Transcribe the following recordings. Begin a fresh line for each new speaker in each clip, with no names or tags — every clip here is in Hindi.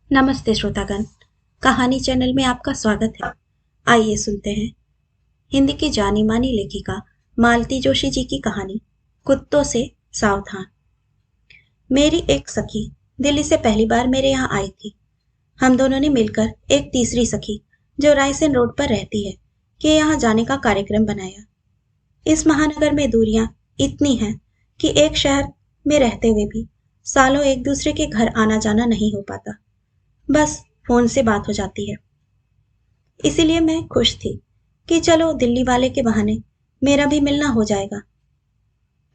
नमस्ते श्रोतागण। कहानी चैनल में आपका स्वागत है। आइए सुनते हैं हिंदी की जानी मानी लेखिका मालती जोशी जी की कहानी कुत्तों से सावधान। मेरी एक सखी दिल्ली से पहली बार मेरे यहाँ आई थी। हम दोनों ने मिलकर एक तीसरी सखी जो रायसेन रोड पर रहती है के यहाँ जाने का कार्यक्रम बनाया। इस महानगर में दूरियां इतनी हैं कि एक शहर में रहते हुए भी सालों एक दूसरे के घर आना जाना नहीं हो पाता, बस फोन से बात हो जाती है। इसीलिए मैं खुश थी कि चलो दिल्ली वाले के बहाने मेरा भी मिलना हो जाएगा।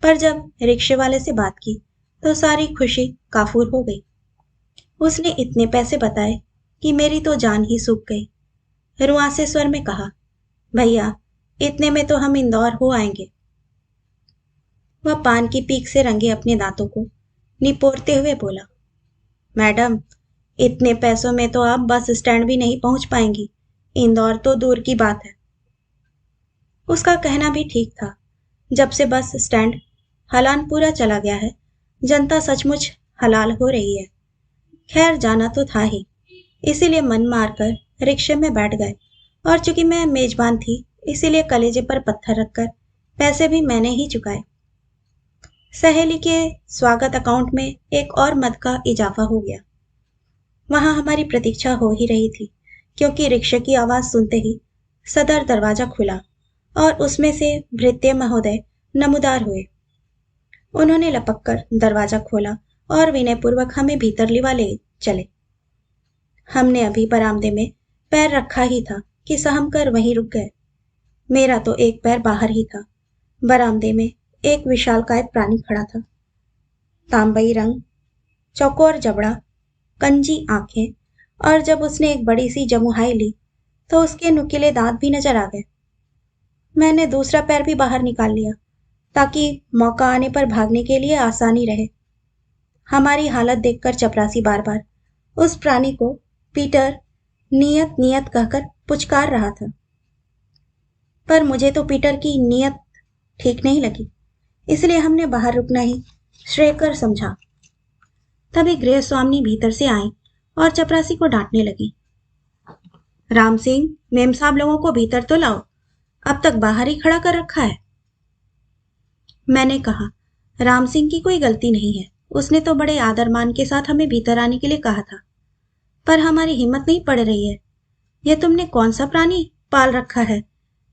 पर जब रिक्शे वाले से बात की तो सारी खुशी काफूर हो गई। उसने इतने पैसे बताए कि मेरी तो जान ही सूख गई। रुआंसे स्वर में कहा, भैया इतने में तो हम इंदौर हो आएंगे। वह पान की पीक से रंगे अपने दांतों को निपोरते हुए बोला, मैडम इतने पैसों में तो आप बस स्टैंड भी नहीं पहुंच पाएंगी। इंदौर तो दूर की बात है। उसका कहना भी ठीक था। जब से बस स्टैंड हलानपुरा चला गया है, जनता सचमुच हलाल हो रही है। खैर जाना तो था ही, इसीलिए मन मारकर रिक्शे में बैठ गए। और चूंकि मैं मेजबान थी, इसीलिए कलेजे पर पत्थर रखकर पैसे भी मैंने ही चुकाए। सहेली के स्वागत अकाउंट में एक और मद का इजाफा हो गया। वहां हमारी प्रतीक्षा हो ही रही थी, क्योंकि रिक्शे की आवाज सुनते ही सदर दरवाजा खुला और उसमें से भृत्य महोदय नमूदार हुए। उन्होंने लपककर दरवाजा खोला और विनयपूर्वक हमें भीतर लिवा ले चले। हमने अभी बरामदे में पैर रखा ही था कि सहम कर वहीं रुक गए। मेरा तो एक पैर बाहर ही था। बरामदे में एक विशालकाय प्राणी खड़ा था। तांबई रंग, चौकोर जबड़ा, कंजी आंखें, और जब उसने एक बड़ी सी जमुहाई ली तो उसके नुकीले दांत भी नजर आ गए। मैंने दूसरा पैर भी बाहर निकाल लिया ताकि मौका आने पर भागने के लिए आसानी रहे। हमारी हालत देखकर चपरासी बार बार उस प्राणी को पीटर नियत नियत कहकर पुचकार रहा था, पर मुझे तो पीटर की नियत ठीक नहीं लगी, इसलिए हमने बाहर रुकना ही श्रेयकर समझा। तभी गृह स्वामिनी भीतर से आई और चपरासी को डांटने लगी, राम सिंह, मेम साहब लोगों को भीतर तो लाओ, अब तक बाहर ही खड़ा कर रखा है। मैंने कहा, राम सिंह की कोई गलती नहीं है, उसने तो बड़े आदर मान के साथ हमें भीतर आने के लिए कहा था, पर हमारी हिम्मत नहीं पड़ रही है। यह तुमने कौन सा प्राणी पाल रखा है,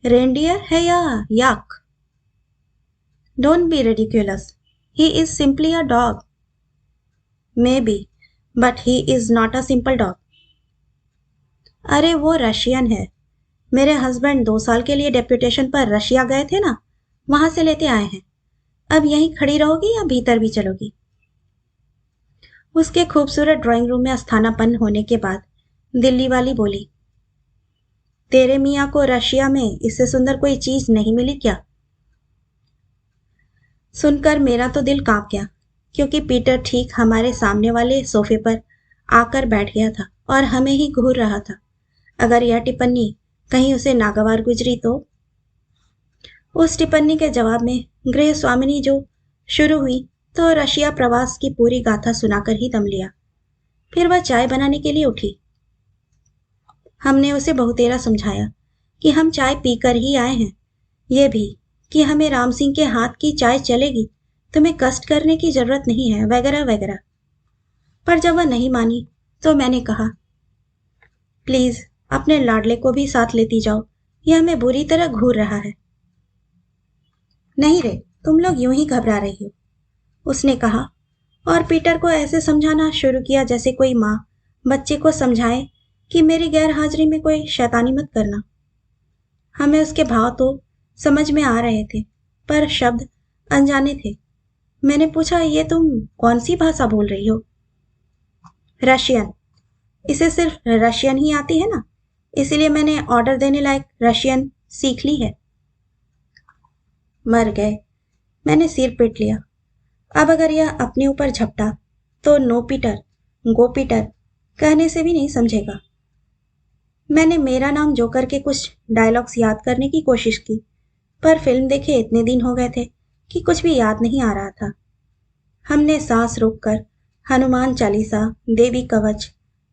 रेनडियर है या yak? Don't be ridiculous, he is simply a dog. Maybe, but he is not a simple dog. अरे वो रशियन है। मेरे हस्बैंड 2 साल के लिए डेप्यूटेशन पर रशिया गए थे ना, वहां से लेते आए हैं। अब यहीं खड़ी रहोगी या भीतर भी चलोगी? उसके खूबसूरत ड्राइंग रूम में अस्थानापन्न होने के बाद दिल्ली वाली बोली, तेरे मियाँ को रशिया में इससे सुंदर कोई चीज नहीं मिली क्या? सुनकर मेरा तो दिल कांप गया, क्योंकि पीटर ठीक हमारे सामने वाले सोफे पर आकर बैठ गया था और हमें ही घूर रहा था। अगर यह टिप्पणी कहीं उसे नागवार गुजरी तो? उस टिप्पणी के जवाब में गृह स्वामिनी जो शुरू हुई तो रशिया प्रवास की पूरी गाथा सुनाकर ही दम लिया। फिर वह चाय बनाने के लिए उठी। हमने उसे बहुतेरा समझाया कि हम चाय पीकर ही आए हैं, यह भी कि हमें राम सिंह के हाथ की चाय चलेगी, तुम्हें कष्ट करने की जरूरत नहीं है, वगैरह वगैरह। पर जब वह नहीं मानी तो मैंने कहा, प्लीज अपने लाडले को भी साथ लेती जाओ, यह हमें बुरी तरह घूर रहा है। नहीं रे, तुम लोग यूं ही घबरा रही हो, उसने कहा और पीटर को ऐसे समझाना शुरू किया जैसे कोई माँ बच्चे को समझाए कि मेरी गैर हाजिरी में कोई शैतानी मत करना। हमें उसके भाव तो समझ में आ रहे थे, पर शब्द अनजाने थे। मैंने पूछा, ये तुम कौन सी भाषा बोल रही हो? रशियन। इसे सिर्फ रशियन ही आती है ना, इसीलिए मैंने ऑर्डर देने लायक रशियन सीख ली है। मर गए, मैंने सिर पीट लिया। अब अगर यह अपने ऊपर झपटा तो नो पीटर, गो पीटर कहने से भी नहीं समझेगा। मैंने मेरा नाम जोकर के कुछ डायलॉग्स याद करने की कोशिश की, पर फिल्म देखे इतने दिन हो गए थे कि कुछ भी याद नहीं आ रहा था। हमने सांस रोककर हनुमान चालीसा, देवी कवच,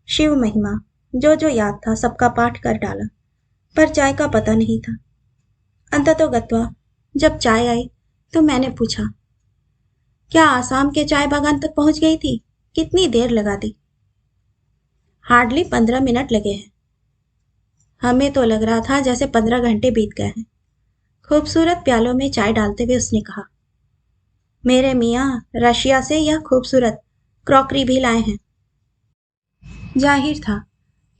शिव महिमा जो जो याद था सबका पाठ कर डाला, पर चाय का पता नहीं था। अंततोगत्वा जब चाय आई तो मैंने पूछा, क्या आसाम के चाय बागान तक पहुंच गई थी? कितनी देर लगा दी? हार्डली 15 मिनट लगे हैं। हमें तो लग रहा था जैसे 15 घंटे बीत गए हैं। खूबसूरत प्यालों में चाय डालते हुए उसने कहा, मेरे मियाँ रशिया से यह खूबसूरत क्रॉकरी भी लाए हैं। जाहिर था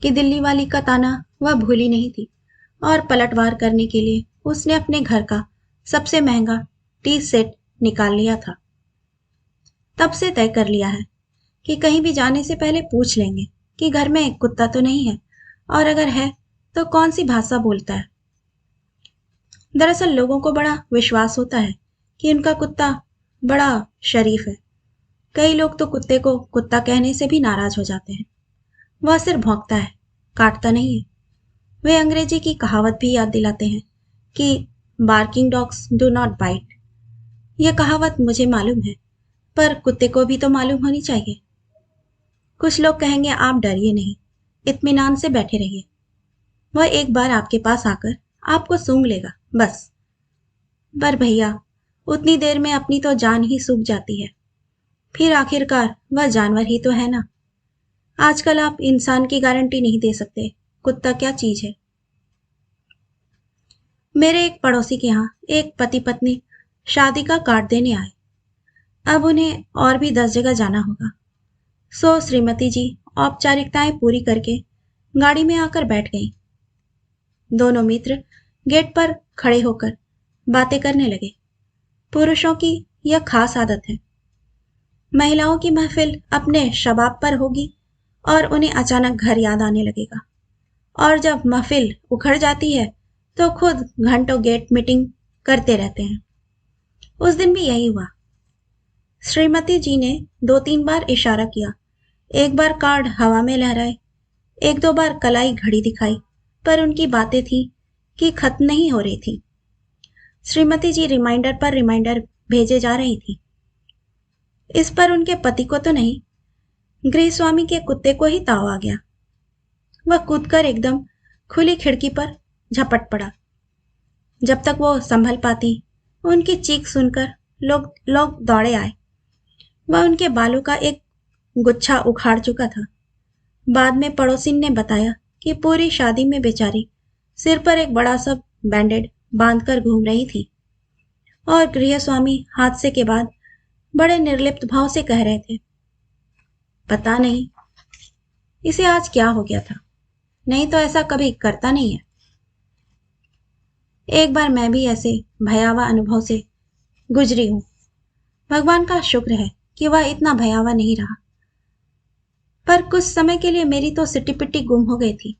कि दिल्ली वाली का ताना वह भूली नहीं थी और पलटवार करने के लिए उसने अपने घर का सबसे महंगा टी सेट निकाल लिया था। तब से तय कर लिया है कि कहीं भी जाने से पहले पूछ लेंगे कि घर में कुत्ता तो नहीं है, और अगर है तो कौन सी भाषा बोलता है। दरअसल लोगों को बड़ा विश्वास होता है कि उनका कुत्ता बड़ा शरीफ है। कई लोग तो कुत्ते को कुत्ता कहने से भी नाराज हो जाते हैं। वह सिर्फ भौंकता है, काटता नहीं है। वे अंग्रेजी की कहावत भी याद दिलाते हैं कि barking dogs do not bite. यह कहावत मुझे मालूम है, पर कुत्ते को भी तो मालूम होनी चाहिए। कुछ लोग कहेंगे आप डरिए नहीं, इत्मीनान से बैठे रहिए। वह एक बार आपके पास आकर आपको सूंघ लेगा बस। पर भैया उतनी देर में अपनी तो जान ही सूख जाती है। फिर आखिरकार वह जानवर ही तो है ना। आजकल आप इंसान की गारंटी नहीं दे सकते, कुत्ता क्या चीज है। मेरे एक पड़ोसी के यहाँ एक पति पत्नी शादी का कार्ड देने आए। अब उन्हें और भी 10 जगह जाना होगा। सो श्रीमती जी औपचारिकताएं पूरी करके गाड़ी में आकर बैठ गईं। दोनों मित्र गेट पर खड़े होकर बातें करने लगे। पुरुषों की यह खास आदत है। महिलाओं की महफिल अपने शबाब पर होगी और उन्हें अचानक घर याद आने लगेगा, और जब महफिल उखड़ जाती है तो खुद घंटों गेट मीटिंग करते रहते हैं। उस दिन भी यही हुआ। श्रीमती जी ने 2-3 बार इशारा किया, एक बार कार्ड हवा में लहराए, 1-2 बार कलाई घड़ी दिखाई, पर उनकी बातें थी कि खत्म नहीं हो रही थी। श्रीमती जी रिमाइंडर पर रिमाइंडर भेजे जा रही थी। इस पर उनके पति को तो नहीं, गृहस्वामी के कुत्ते को ही ताव आ गया। वह कूदकर एकदम खुली खिड़की पर झपट पड़ा। जब तक वो संभल पाती, उनकी चीख सुनकर लोग दौड़े आए। वह उनके बालों का एक गुच्छा उखाड़ चुका था। बाद में पड़ोसिन ने बताया कि पूरी शादी में बेचारी सिर पर एक बड़ा सा बैंडेड बांधकर घूम रही थी, और गृहस्वामी हादसे के बाद बड़े निर्लिप्त भाव से कह रहे थे, पता नहीं इसे आज क्या हो गया था, नहीं तो ऐसा कभी करता नहीं है। एक बार मैं भी ऐसे भयावह अनुभव से गुजरी हूं। भगवान का शुक्र है कि वह इतना भयावह नहीं रहा, पर कुछ समय के लिए मेरी तो सिट्टी पिट्टी गुम हो गई थी।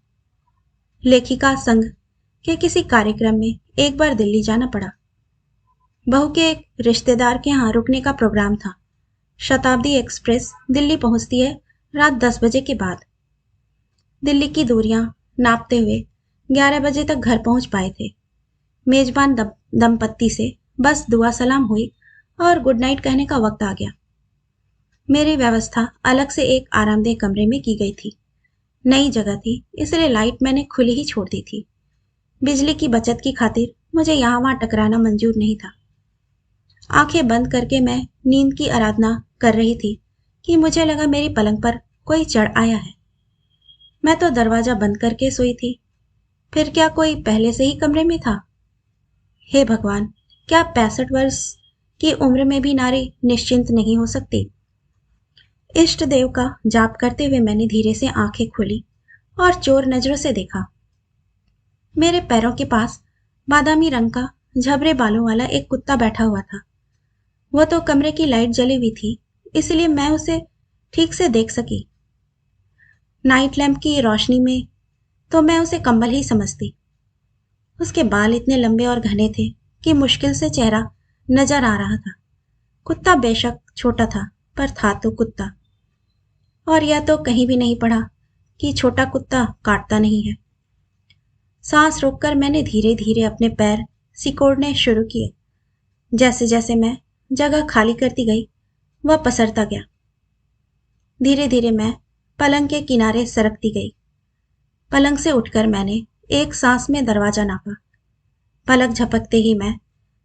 लेखिका संघ के किसी कार्यक्रम में एक बार दिल्ली जाना पड़ा। बहू के एक रिश्तेदार के यहाँ रुकने का प्रोग्राम था। शताब्दी एक्सप्रेस दिल्ली पहुंचती है रात 10 बजे के बाद। दिल्ली की दूरियां नापते हुए 11 बजे तक घर पहुंच पाए थे। मेजबान दंपत्ति से बस दुआ सलाम हुई और गुड नाइट कहने का वक्त आ गया। मेरी व्यवस्था अलग से एक आरामदेह कमरे में की गई थी। नई जगह थी, इसलिए लाइट मैंने खुली ही छोड़ दी थी। बिजली की बचत की खातिर मुझे यहाँ वहां टकराना मंजूर नहीं था। आंखें बंद करके मैं नींद की आराधना कर रही थी कि मुझे लगा मेरी पलंग पर कोई चढ़ आया है। मैं तो दरवाजा बंद करके सोई थी। फिर क्या कोई पहले से ही कमरे में था? हे भगवान, क्या 65 वर्ष की उम्र में भी नारी निश्चिंत नहीं हो सकती? इष्ट देव का जाप करते हुए मैंने धीरे से आंखें खोली और चोर नजरों से देखा। मेरे पैरों के पास बादामी रंग का झबरे बालों वाला एक कुत्ता बैठा हुआ था। वह तो कमरे की लाइट जली हुई थी, इसलिए मैं उसे ठीक से देख सकी। नाइट लैंप की रोशनी में तो मैं उसे कंबल ही समझती। उसके बाल इतने लंबे और घने थे कि मुश्किल से चेहरा नजर आ रहा था। कुत्ता बेशक छोटा था, पर था तो कुत्ता, और यह तो कहीं भी नहीं पढ़ा कि छोटा कुत्ता काटता नहीं है। सांस रोककर मैंने धीरे धीरे अपने पैर सिकोड़ने शुरू किए। जैसे जैसे मैं जगह खाली करती गई, वह पसरता गया। धीरे धीरे मैं पलंग के किनारे सरकती गई। पलंग से उठकर मैंने एक सांस में दरवाजा नापा। पलक झपकते ही मैं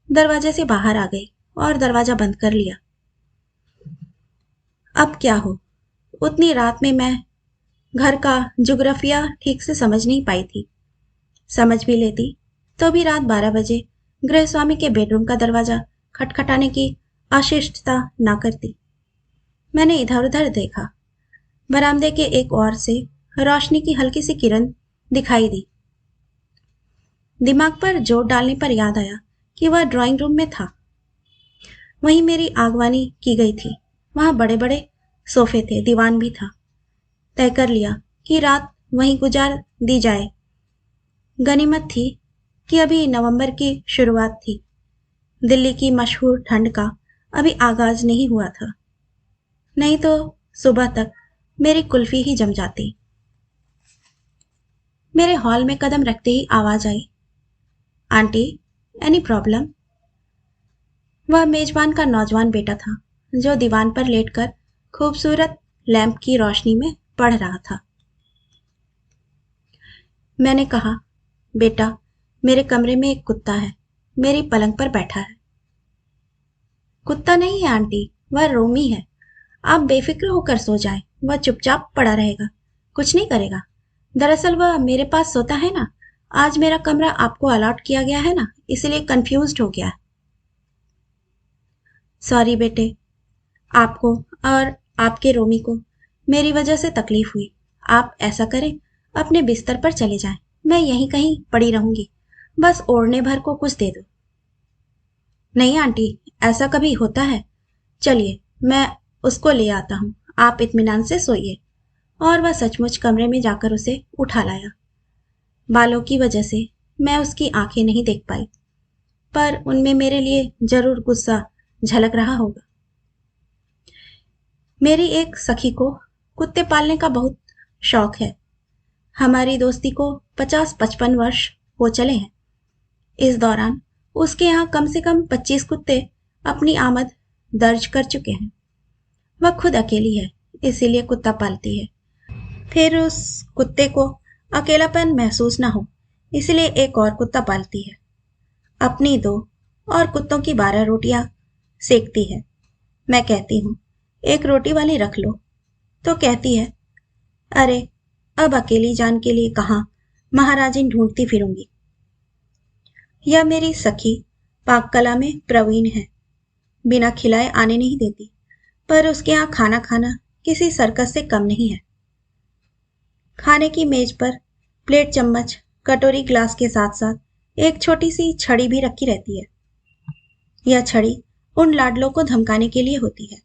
दरवाजे से बाहर आ गई और दरवाजा बंद कर लिया। अब क्या हो, उतनी रात में मैं घर का जुग्राफिया ठीक से समझ नहीं पाई थी। समझ भी लेती तो भी रात 12 बजे गृहस्वामी के बेडरूम का दरवाजा खटखटाने की अशिष्टता ना करती। मैंने इधर उधर देखा। बरामदे के एक ओर से रोशनी की हल्की सी किरण दिखाई दी। दिमाग पर जोर डालने पर याद आया कि वह ड्राइंग रूम में था। वहीं मेरी आगवानी की गई थी। वहां बड़े बड़े सोफे थे, दीवान भी था। तय कर लिया कि रात वहीं गुजार दी जाए। गनीमत थी कि अभी नवंबर की शुरुआत थी। दिल्ली की मशहूर ठंड का अभी आगाज नहीं हुआ था। नहीं तो सुबह तक मेरी कुल्फी ही जम जाती। मेरे हॉल में कदम रखते ही आवाज आई, आंटी, एनी प्रॉब्लम? वह मेजबान का नौजवान बेटा था जो दीवान पर लेटकर खूबसूरत लैंप की रोशनी में पढ़ रहा था। मैंने कहा, बेटा, मेरे कमरे में एक कुत्ता है, मेरी पलंग पर बैठा है। कुत्ता नहीं है आंटी, वह रोमी है। आप बेफिक्र होकर सो जाएं, वह चुपचाप पड़ा रहेगा, कुछ नहीं करेगा। दरअसल वह मेरे पास सोता है ना। आज मेरा कमरा आपको अलॉट किया गया है ना, इसलिए कंफ्यूज्ड हो गया है। सॉरी बेटे, आपको और आपके रोमी को मेरी वजह से तकलीफ हुई। आप ऐसा करें, अपने बिस्तर पर चले जाएं, मैं यहीं कहीं पड़ी रहूंगी। बस ओढ़ने भर को कुछ दे दो। नहीं आंटी, ऐसा कभी होता है? चलिए, मैं उसको ले आता हूँ, आप इत्मीनान से सोइए। और वह सचमुच कमरे में जाकर उसे उठा लाया। बालों की वजह से मैं उसकी आंखें नहीं देख पाई, पर उनमें मेरे लिए जरूर गुस्सा झलक रहा होगा। मेरी एक सखी को कुत्ते पालने का बहुत शौक है। हमारी दोस्ती को 50-55 वर्ष हो चले हैं। इस दौरान उसके यहाँ कम से कम 25 कुत्ते अपनी आमद दर्ज कर चुके हैं। वह खुद अकेली है, इसीलिए कुत्ता पालती है। फिर उस कुत्ते को अकेलापन महसूस ना हो, इसलिए एक और कुत्ता पालती है। अपनी 2 और कुत्तों की 12 रोटियां सेकती है। मैं कहती हूँ, एक रोटी वाली रख लो, तो कहती है, अरे अब अकेली जान के लिए कहाँ महाराजिन ढूंढती फिरूंगी। यह मेरी सखी पाक कला में प्रवीण है। बिना खिलाए आने नहीं देती, पर उसके यहाँ खाना खाना किसी सर्कस से कम नहीं है। खाने की मेज पर प्लेट, चम्मच, कटोरी, ग्लास के साथ साथ एक छोटी सी छड़ी भी रखी रहती है। यह छड़ी उन लाडलों को धमकाने के लिए होती है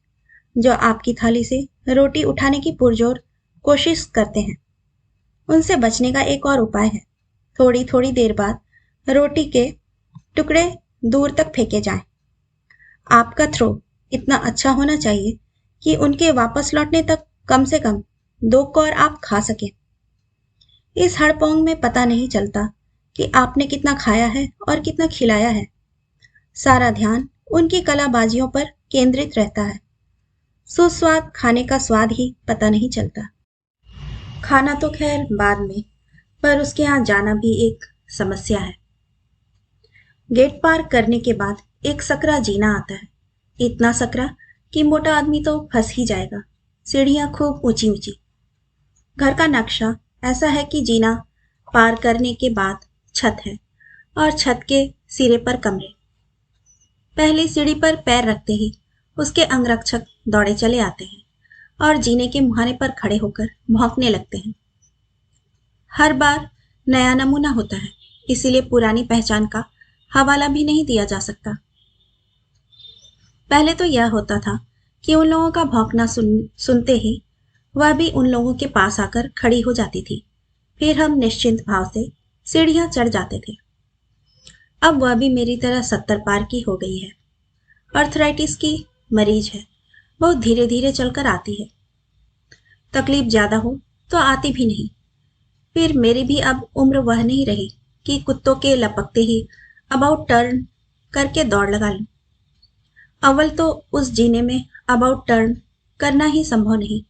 जो आपकी थाली से रोटी उठाने की पुरजोर कोशिश करते हैं। उनसे बचने का एक और उपाय है, थोड़ी थोड़ी देर बाद रोटी के टुकड़े दूर तक फेंके जाएं। आपका थ्रो इतना अच्छा होना चाहिए कि उनके वापस लौटने तक कम से कम 2 कौर आप खा सकें। इस हड़पोंग में पता नहीं चलता कि आपने कितना खाया है और कितना खिलाया है। सारा ध्यान उनकी कलाबाजियों पर केंद्रित रहता है। सुस्वाद खाने का स्वाद ही पता नहीं चलता। खाना तो खैर बाद में, पर उसके यहाँ जाना भी एक समस्या है। गेट पार करने के बाद एक सकरा जीना आता है। इतना सकरा कि मोटा आदमी तो फंस ही जाएगा। सीढ़ियां खूब ऊंची ऊंची। घर का नक्शा ऐसा है कि जीना पार करने के बाद छत है और छत के सिरे पर कमरे। पहली सीढ़ी पर पैर रखते ही उसके अंगरक्षक दौड़े चले आते हैं और जीने के मुहाने पर खड़े होकर भौंकने लगते हैं। हर बार नया नमूना होता है, इसीलिए पुरानी पहचान का हवाला भी नहीं दिया जा सकता। पहले तो यह होता था कि उन लोगों का भौंकना सुनते ही वह भी उन लोगों के पास आकर खड़ी हो जाती थी। फिर हम निश्चिंत भाव से सीढ़ियां चढ़ जाते थे। अब वह भी मेरी तरह 70 पार की हो गई है। अर्थराइटिस की मरीज है, बहुत धीरे धीरे चलकर आती है। तकलीफ ज्यादा हो तो आती भी नहीं। फिर मेरी भी अब उम्र वह नहीं रही कि कुत्तों के लपकते ही अबाउट टर्न करके दौड़ लगा लूं। अव्वल तो उस जीने में अबाउट टर्न करना ही संभव नहीं,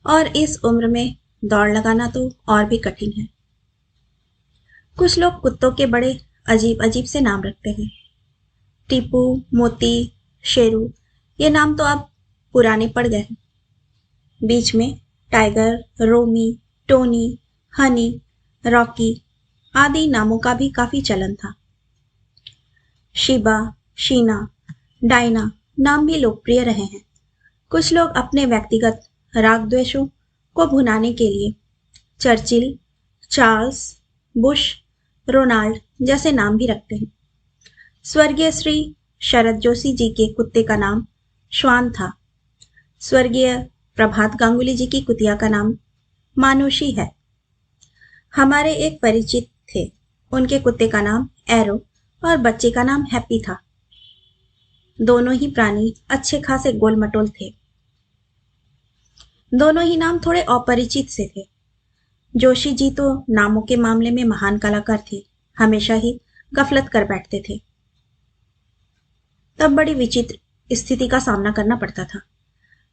और इस उम्र में दौड़ लगाना तो और भी कठिन है। कुछ लोग कुत्तों के बड़े अजीब अजीब से नाम रखते हैं। टीपू, मोती, शेरू, ये नाम तो अब पुराने पड़ गए हैं। बीच में टाइगर, रोमी, टोनी, हनी, रॉकी आदि नामों का भी काफी चलन था। शिबा, शीना, डायना नाम भी लोकप्रिय रहे हैं। कुछ लोग अपने व्यक्तिगत राग द्वेषों को भुनाने के लिए चर्चिल, चार्ल्स, बुश, रोनाल्ड जैसे नाम भी रखते हैं। स्वर्गीय श्री शरद जोशी जी के कुत्ते का नाम श्वान था। स्वर्गीय प्रभात गांगुली जी की कुतिया का नाम मानुषी है। हमारे एक परिचित थे, उनके कुत्ते का नाम एरो और बच्चे का नाम हैप्पी था। दोनों ही प्राणी अच्छे खासे गोल मटोल थे। दोनों ही नाम थोड़े अपरिचित से थे। जोशी जी तो नामों के मामले में महान कलाकार थे, हमेशा ही गफलत कर बैठते थे। तब बड़ी विचित्र स्थिति का सामना करना पड़ता था।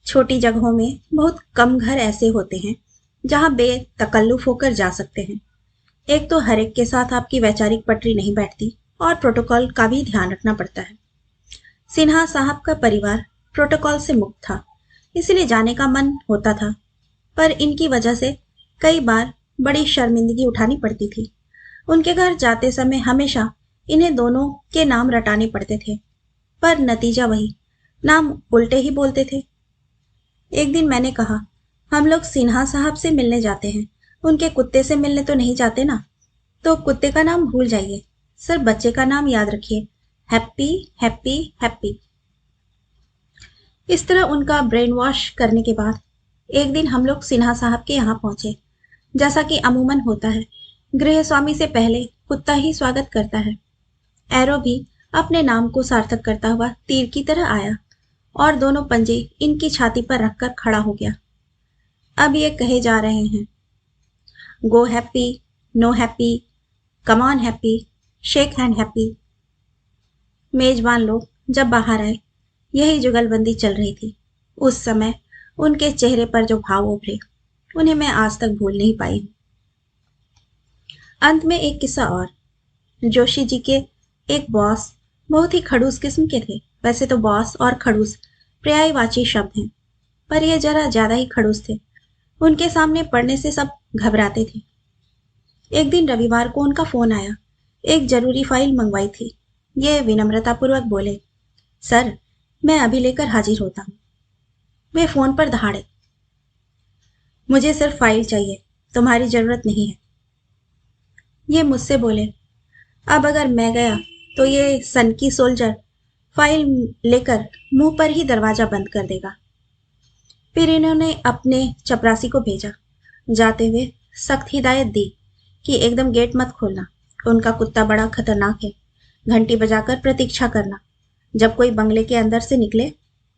छोटी जगहों में बहुत कम घर ऐसे होते हैं जहां बेतकल्लुफ होकर जा सकते हैं। एक तो हर एक के साथ आपकी वैचारिक पटरी नहीं बैठती और प्रोटोकॉल का भी ध्यान रखना पड़ता है। सिन्हा साहब का परिवार प्रोटोकॉल से मुक्त था, इसलिए जाने का मन होता था, पर इनकी वजह से कई बार बड़ी शर्मिंदगी उठानी पड़ती थी। उनके घर जाते समय हमेशा इन्हें दोनों के नाम रटाने पड़ते थे, पर नतीजा वही, नाम उल्टे ही बोलते थे। एक दिन मैंने कहा, हम लोग सिन्हा साहब से मिलने जाते हैं, उनके कुत्ते से मिलने तो नहीं जाते ना। तो कुत्ते का नाम भूल जाइए, सर बच्चे का नाम याद रखिए, हैप्पी हैप्पी हैप्पी। इस तरह उनका ब्रेन वॉश करने के बाद एक दिन हम लोग सिन्हा साहब के यहाँ पहुंचे। जैसा कि अमूमन होता है, गृह स्वामी से पहले कुत्ता ही स्वागत करता है। एरो भी अपने नाम को सार्थक करता हुआ तीर की तरह आया और दोनों पंजे इनकी छाती पर रखकर खड़ा हो गया। अब ये कहे जा रहे हैं, go happy, no happy, come on happy, shake hand happy. मेजबान लोग जब बाहर आए, यही जुगलबंदी चल रही थी। उस समय उनके चेहरे पर जो भाव उभरे, उन्हें मैं आज तक भूल नहीं पाई हूं। अंत में एक किस्सा और। जोशी जी के एक बॉस बहुत ही खड़ूस किस्म के थे। वैसे तो बॉस और खड़ूस पर्यायवाची शब्द हैं, पर यह जरा ज्यादा ही खड़ूस थे। उनके सामने पड़ने से सब घबराते थे। एक दिन रविवार को उनका फोन आया। एक जरूरी फाइल मंगवाई थी। ये विनम्रतापूर्वक बोले, सर मैं अभी लेकर हाजिर होता हूं। वे फोन पर दहाड़े, मुझे सिर्फ फाइल चाहिए, तुम्हारी जरूरत नहीं है। ये मुझसे बोले, अब अगर मैं गया तो ये सनकी सोल्जर फाइल लेकर मुंह पर ही दरवाजा बंद कर देगा। फिर इन्होंने अपने चपरासी को भेजा। जाते हुए सख्त हिदायत दी कि एकदम गेट मत खोलना, उनका कुत्ता बड़ा खतरनाक है। घंटी बजाकर प्रतीक्षा करना, जब कोई बंगले के अंदर से निकले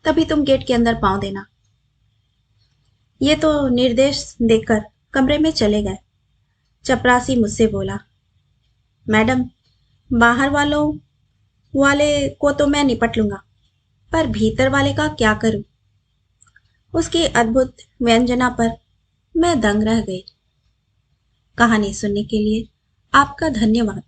तभी तुम गेट के अंदर पांव देना। ये तो निर्देश देकर कमरे में चले गए। चपरासी मुझसे बोला, मैडम बाहर वाले को तो मैं निपट लूंगा, पर भीतर वाले का क्या करूं। उसकी अद्भुत व्यंजना पर मैं दंग रह गई। कहानी सुनने के लिए आपका धन्यवाद।